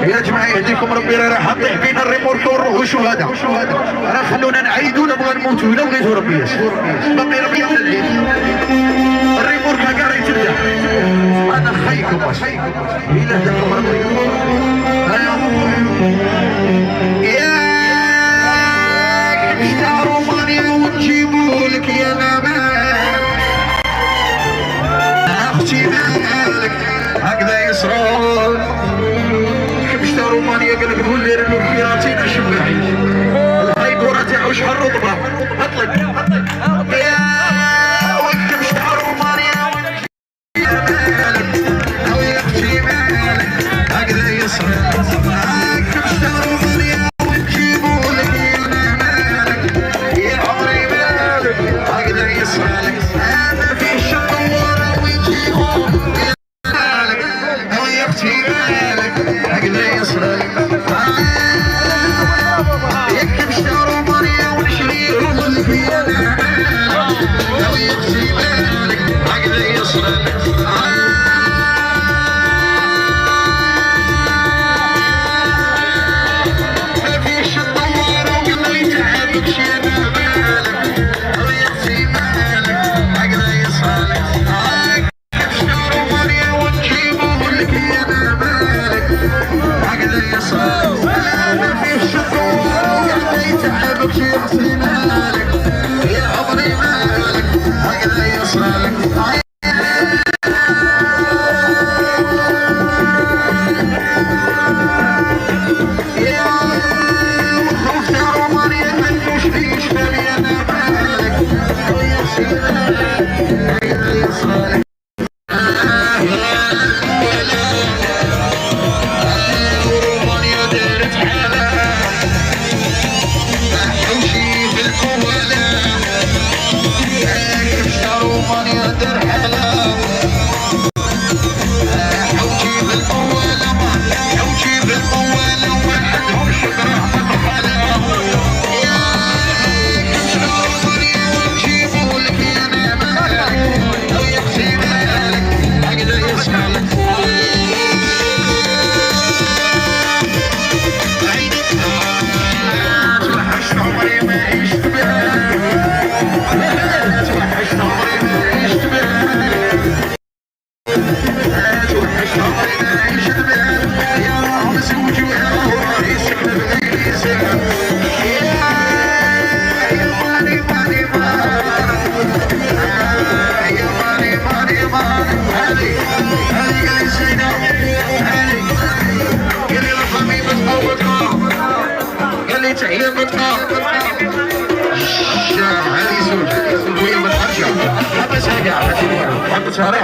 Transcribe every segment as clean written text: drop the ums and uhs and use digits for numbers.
يا جماعه يهديكم ربي، راه حاطين بينا الريمورك ونروحوا شهداء، راه خلونا نعيدوا نبغى نموتوا ولا بغيتوا ربي يسر، باقي ربي على الليل الريمورك كاع يتبدا. انا خايكم الى هداكم ربي. ياك اشتروا ماني ونجيبوا لك يا نبات اختي مالك هكذا يصرون. اشتروا ماني قال لك قول لي راتينا شبعي هاي كرة تاعو شحال رطبة اطلق يا وقت اشتروا ماني مالك او يا اختي مالك هكذا يصرون.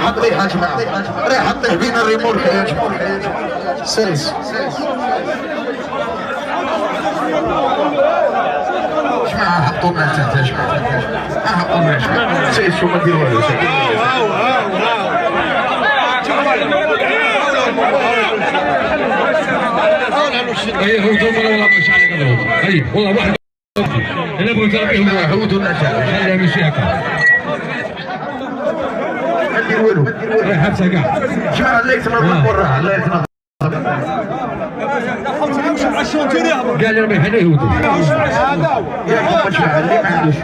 حط لي يا جماعه راه حط بينا الريمورك يا جماعه سيريس جماعه حطوا لنا تحت يا جماعه حطوا لنا يا جماعه سيريس شو ما ديروا والو اي هودوا ولا مش عليك اي والله واحد انا بغيت نربيهم هودوا لنا خليها ماشي هكا ندير والو حبسه كاع جماعه الله يتنظم وراها الله يتنظم قال لي حنا يهودوا يا ما شاء الله اللي ما عندوش